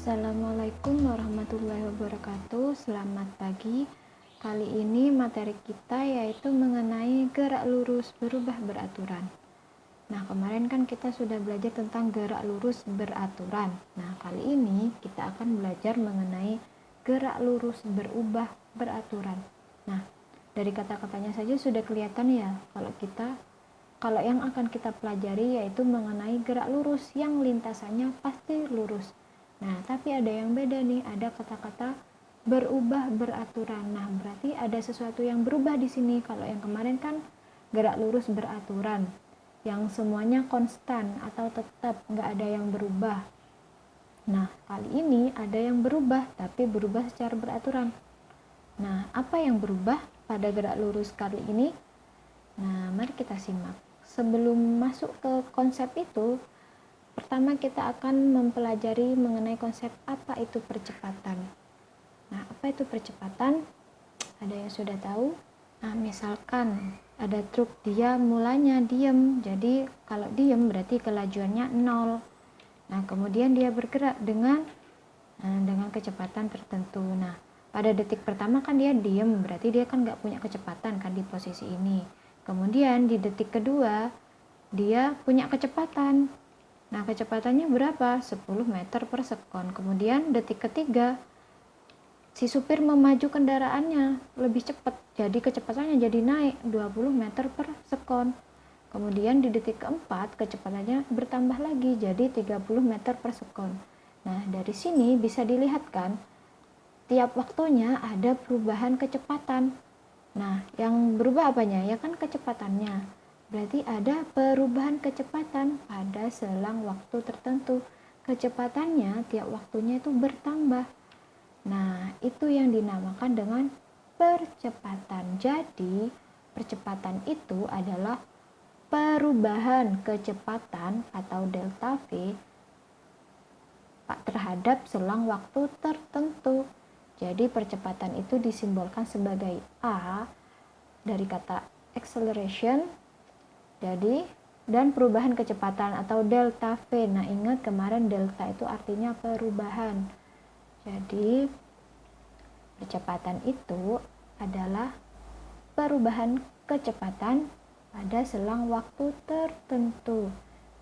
Assalamualaikum warahmatullahi wabarakatuh. Selamat pagi. Kali ini materi kita yaitu mengenai gerak lurus berubah beraturan. Nah, kemarin kan kita sudah belajar tentang gerak lurus beraturan. Nah, kali ini kita akan belajar mengenai gerak lurus berubah beraturan. Nah, dari kata-katanya saja sudah kelihatan ya kalau yang akan kita pelajari yaitu mengenai gerak lurus yang lintasannya pasti lurus. Nah, tapi ada yang beda nih, ada kata-kata berubah beraturan. Nah, berarti ada sesuatu yang berubah di sini. Kalau yang kemarin kan gerak lurus beraturan, yang semuanya konstan atau tetap, nggak ada yang berubah. Nah, kali ini ada yang berubah, tapi berubah secara beraturan. Nah, apa yang berubah pada gerak lurus kali ini? Nah, mari kita simak. Sebelum masuk ke konsep itu, pertama kita akan mempelajari mengenai konsep apa itu percepatan. Nah, apa itu percepatan? Ada yang sudah tahu? Nah, misalkan ada truk, dia mulanya diem. Jadi kalau diem berarti kelajuannya 0. Nah, kemudian dia bergerak dengan kecepatan tertentu. Nah, pada detik pertama kan dia diem, berarti dia kan nggak punya kecepatan kan di posisi ini. Kemudian di detik kedua dia punya kecepatan. Nah, kecepatannya berapa? 10 meter per sekon. Kemudian detik ketiga, si supir memaju kendaraannya lebih cepat. Jadi kecepatannya jadi naik 20 meter per sekon. Kemudian di detik keempat, kecepatannya bertambah lagi jadi 30 meter per sekon. Nah, dari sini bisa dilihat kan, tiap waktunya ada perubahan kecepatan. Nah, yang berubah apanya? Ya kan kecepatannya. Berarti ada perubahan kecepatan pada selang waktu tertentu. Kecepatannya tiap waktunya itu bertambah. Nah, itu yang dinamakan dengan percepatan. Jadi, percepatan itu adalah perubahan kecepatan atau delta V terhadap selang waktu tertentu. Jadi, percepatan itu disimbolkan sebagai A dari kata acceleration. Jadi, dan perubahan kecepatan atau delta V. Nah, ingat kemarin delta itu artinya perubahan. Jadi, percepatan itu adalah perubahan kecepatan pada selang waktu tertentu.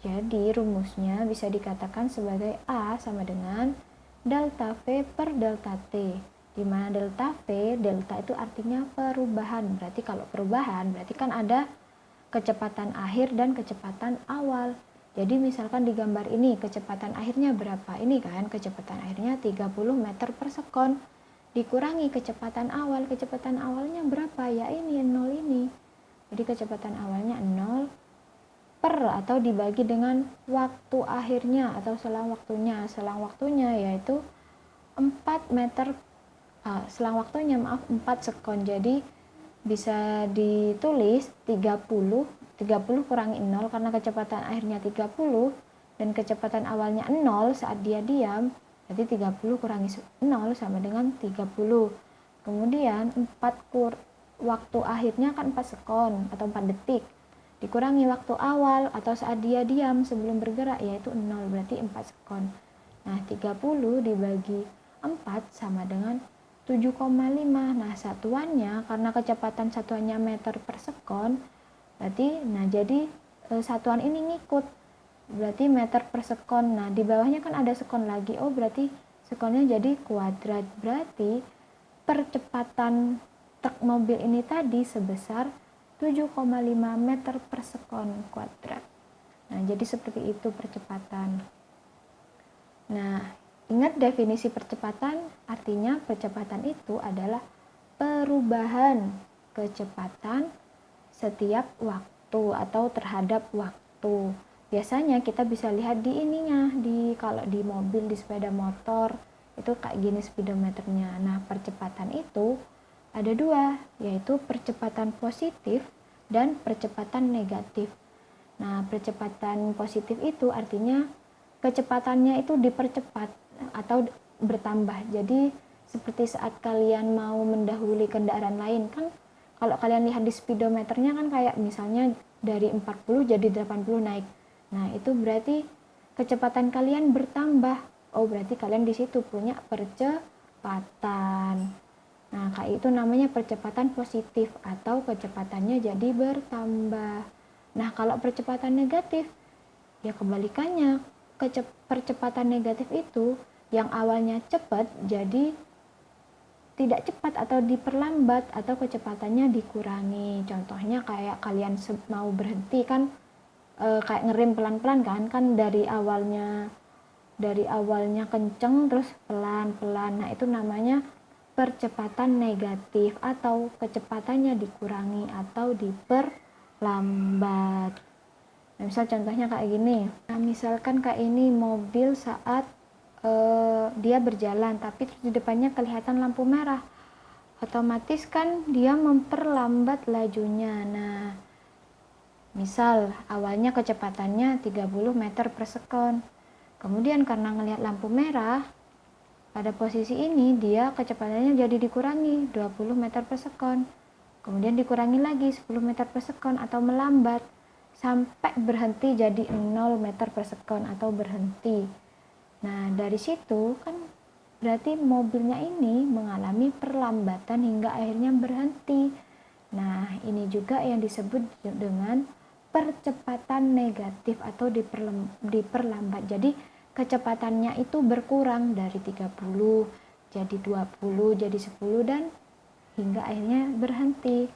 Jadi, rumusnya bisa dikatakan sebagai A sama dengan delta V per delta T. Di mana delta V, delta itu artinya perubahan. Berarti kalau perubahan, berarti kan ada kecepatan akhir dan kecepatan awal. Jadi misalkan di gambar ini kecepatan akhirnya berapa? Ini kan kecepatan akhirnya 30 meter per sekon. Dikurangi kecepatan awal. Kecepatan awalnya berapa? Ya ini 0 ini. Jadi kecepatan awalnya 0 per atau dibagi dengan waktu akhirnya atau selang waktunya. Selang waktunya yaitu 4 meter selang waktunya 4 sekon. Jadi bisa ditulis 30 kurangi 0 karena kecepatan akhirnya 30 dan kecepatan awalnya 0 saat dia diam, jadi 30 kurangi 0 sama dengan 30. Kemudian waktu akhirnya kan 4 sekon atau 4 detik dikurangi waktu awal atau saat dia diam sebelum bergerak yaitu 0, berarti 4 sekon. Nah, 30 dibagi 4 sama dengan 7,5. Nah, satuannya karena kecepatan satuannya meter per sekon, berarti jadi satuan ini ngikut. Berarti meter per sekon. Nah, di bawahnya kan ada sekon lagi. Oh, berarti sekonnya jadi kuadrat. Berarti percepatan truk mobil ini tadi sebesar 7,5 meter per sekon kuadrat. Nah, jadi seperti itu percepatan. Nah, ingat definisi percepatan, artinya percepatan itu adalah perubahan kecepatan setiap waktu atau terhadap waktu. Biasanya kita bisa lihat di ininya, kalau di mobil, di sepeda motor, itu kayak gini speedometernya. Nah, percepatan itu ada dua, yaitu percepatan positif dan percepatan negatif. Nah, percepatan positif itu artinya kecepatannya itu dipercepat atau bertambah. Jadi seperti saat kalian mau mendahului kendaraan lain kan, kalau kalian lihat di speedometernya kan kayak misalnya dari 40 jadi 80 naik. Nah, itu berarti kecepatan kalian bertambah. Oh, berarti kalian di situ punya percepatan. Nah, kayak itu namanya percepatan positif atau kecepatannya jadi bertambah. Nah, kalau percepatan negatif, ya kebalikannya. Percepatan negatif itu yang awalnya cepat jadi tidak cepat atau diperlambat atau kecepatannya dikurangi. Contohnya kayak kalian mau berhenti kan, kayak ngerem pelan-pelan kan dari awalnya kenceng terus pelan-pelan. Nah, itu namanya percepatan negatif atau kecepatannya dikurangi atau diperlambat. Nah, misal contohnya kayak gini. Nah, misalkan kayak ini mobil saat dia berjalan tapi di depannya kelihatan lampu merah. Otomatis kan dia memperlambat lajunya. Nah, misal awalnya kecepatannya 30 meter per sekon. Kemudian karena ngelihat lampu merah, pada posisi ini dia kecepatannya jadi dikurangi 20 meter per sekon. Kemudian dikurangi lagi 10 meter per sekon atau melambat sampai berhenti jadi 0 meter per sekon atau berhenti. Nah, dari situ kan berarti mobilnya ini mengalami perlambatan hingga akhirnya berhenti. Nah, ini juga yang disebut dengan percepatan negatif atau diperlambat. Jadi kecepatannya itu berkurang dari 30 jadi 20 jadi 10 dan hingga akhirnya berhenti.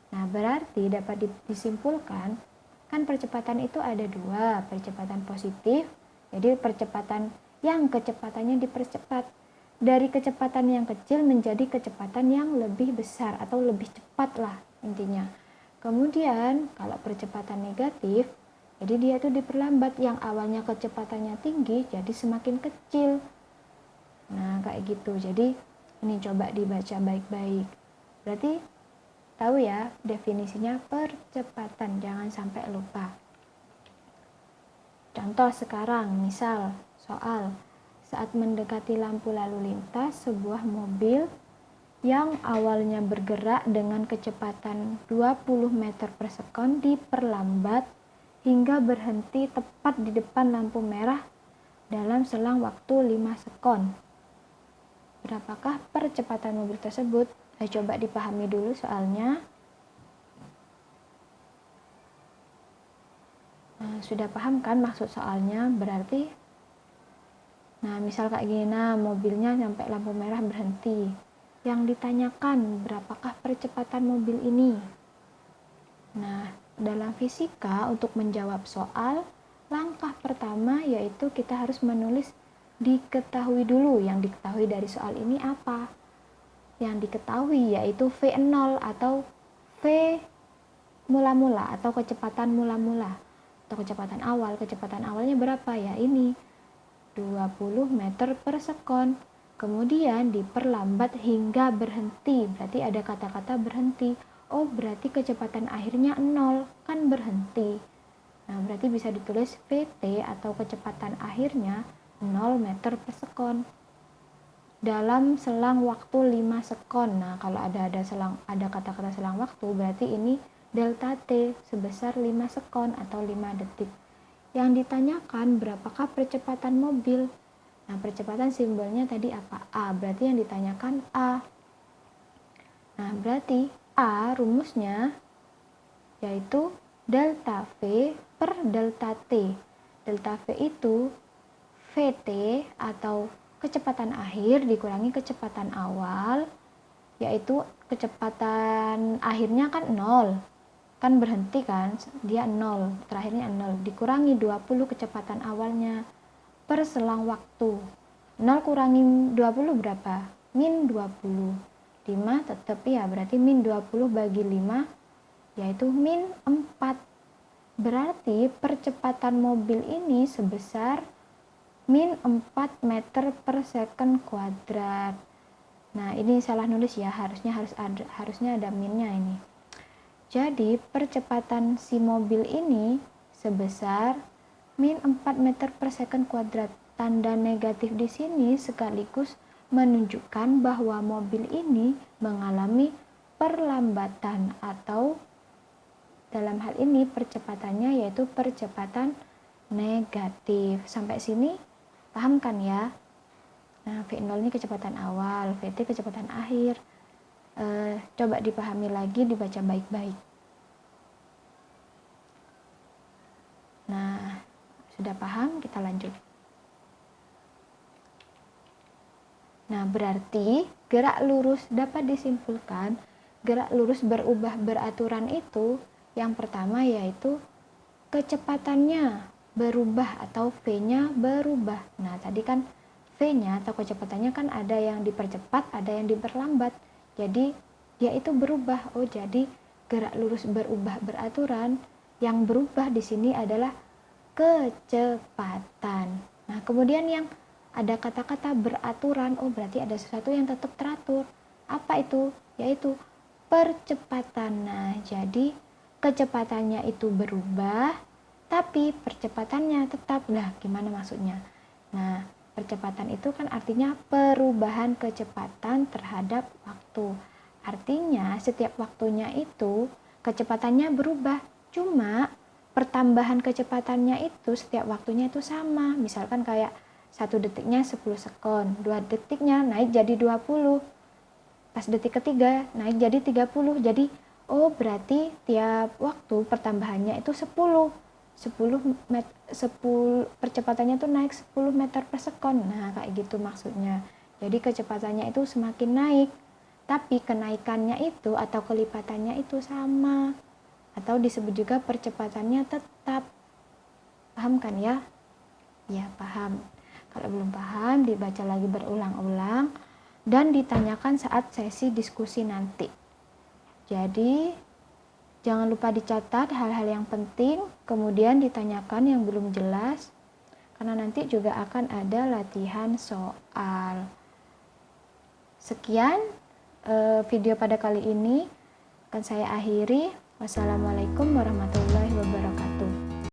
Nah, berarti dapat disimpulkan kan percepatan itu ada dua, percepatan positif, jadi percepatan yang kecepatannya dipercepat dari kecepatan yang kecil menjadi kecepatan yang lebih besar atau lebih cepat lah intinya. Kemudian kalau percepatan negatif, jadi dia itu diperlambat, yang awalnya kecepatannya tinggi jadi semakin kecil. Nah, kayak gitu. Jadi ini coba dibaca baik-baik. Berarti tahu ya definisinya percepatan, jangan sampai lupa. Contoh sekarang, misal soal saat mendekati lampu lalu lintas, sebuah mobil yang awalnya bergerak dengan kecepatan 20 meter per sekon diperlambat hingga berhenti tepat di depan lampu merah dalam selang waktu 5 sekon. Berapakah percepatan mobil tersebut? Coba dipahami dulu soalnya. Nah, sudah paham kan maksud soalnya? Berarti misal kayak gini, mobilnya sampai lampu merah berhenti. Yang ditanyakan, berapakah percepatan mobil ini? Nah, dalam fisika untuk menjawab soal, langkah pertama yaitu kita harus menulis diketahui dulu. Yang diketahui dari soal ini apa? Yang diketahui yaitu V0 atau V mula-mula atau kecepatan mula-mula atau kecepatan awal. Kecepatan awalnya berapa ya? Ini 20 meter per sekon. Kemudian diperlambat hingga berhenti. Berarti ada kata-kata berhenti. Oh, berarti kecepatan akhirnya 0, kan berhenti. Nah, berarti bisa ditulis VT atau kecepatan akhirnya 0 meter per sekon. Dalam selang waktu 5 sekon. Nah, kalau ada kata-kata selang waktu, berarti ini delta T sebesar 5 sekon atau 5 detik. Yang ditanyakan berapakah percepatan mobil? Nah, percepatan simbolnya tadi apa? A, berarti yang ditanyakan A. Nah, berarti A rumusnya yaitu delta V per delta T. Delta V itu VT atau kecepatan akhir dikurangi kecepatan awal, yaitu kecepatan akhirnya kan 0. Kan berhenti kan, dia 0, terakhirnya 0, dikurangi 20 kecepatan awalnya per selang waktu. 0 kurangi 20 berapa? Min 20. 5 tetap ya, berarti min 20 bagi 5 yaitu min 4. Berarti percepatan mobil ini sebesar min 4 meter per second kuadrat. Nah, ini salah nulis ya, harusnya ada minnya ini. Jadi percepatan si mobil ini sebesar min 4 meter per second kuadrat. Tanda negatif di sini sekaligus menunjukkan bahwa mobil ini mengalami perlambatan atau dalam hal ini percepatannya yaitu percepatan negatif. Sampai sini paham kan ya? Nah, V0 ini kecepatan awal, VT kecepatan akhir. Coba dipahami lagi, dibaca baik-baik. Nah, sudah paham? Kita lanjut. Nah, berarti gerak lurus dapat disimpulkan gerak lurus berubah beraturan itu yang pertama yaitu kecepatannya berubah atau V-nya berubah. Nah, tadi kan V-nya atau kecepatannya kan ada yang dipercepat, ada yang diperlambat. Jadi, dia itu berubah. Oh, jadi gerak lurus berubah beraturan, yang berubah di sini adalah kecepatan. Nah, kemudian yang ada kata-kata beraturan, oh berarti ada sesuatu yang tetap teratur. Apa itu? Yaitu percepatan. Nah, jadi kecepatannya itu berubah, tapi percepatannya tetap. Lah, gimana maksudnya? Nah, percepatan itu kan artinya perubahan kecepatan terhadap waktu. Artinya, setiap waktunya itu kecepatannya berubah. Cuma pertambahan kecepatannya itu setiap waktunya itu sama. Misalkan kayak 1 detiknya 10 sekon, 2 detiknya naik jadi 20. Pas detik ketiga naik jadi 30. Jadi oh berarti tiap waktu pertambahannya itu 10 percepatannya tuh naik 10 meter per sekon. Nah, kayak gitu maksudnya. Jadi kecepatannya itu semakin naik, tapi kenaikannya itu atau kelipatannya itu sama. Atau disebut juga percepatannya tetap. Paham kan ya? Ya, paham. Kalau belum paham, dibaca lagi berulang-ulang dan ditanyakan saat sesi diskusi nanti. Jadi, jangan lupa dicatat hal-hal yang penting, kemudian ditanyakan yang belum jelas, karena nanti juga akan ada latihan soal. Sekian video pada kali ini, akan saya akhiri. Wassalamualaikum warahmatullahi wabarakatuh.